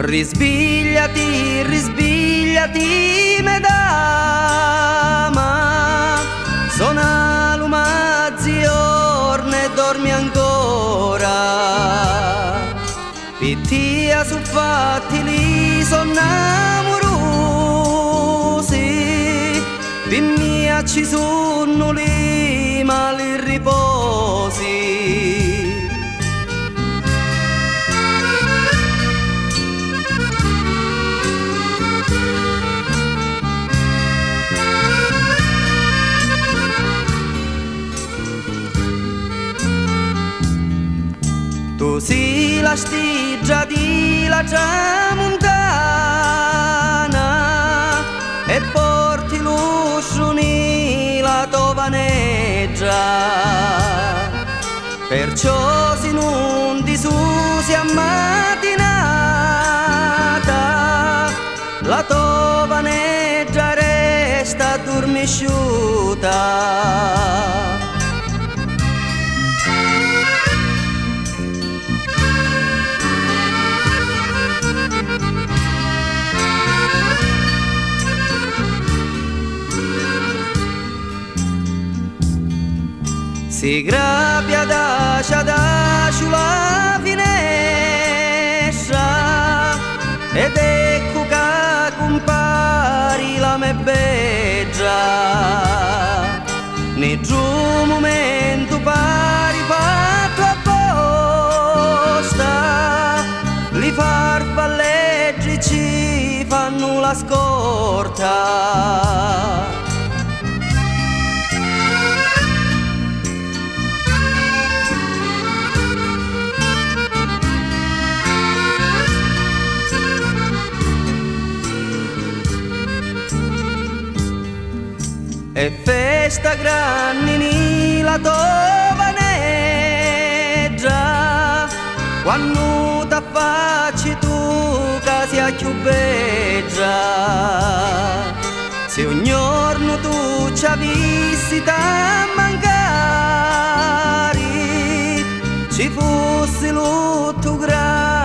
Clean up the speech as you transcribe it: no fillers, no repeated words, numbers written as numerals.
Risvegliati, risvegliati, me dama, sono l'umazziorno e dormi ancora. Pittia su fatti li sono amorosi, pimmia ci sono li mali riposi. Tu sei la stiggia di la tramontana e porti l'usciuni la tovaneggia, perciò si non disusi a mattinata, la tovaneggia resta addormisciuta. Si grappia da sulla finestra ed ecco che compari la me beggia. Nei giù momento pari fatto apposta, li farfalleggi ci fanno la scorta. E festa grande la tovaneggia, quando t'affacci tu che sia più beggia. Se ogni giorno tu ci avessi da mancare, ci fosse lutto grande.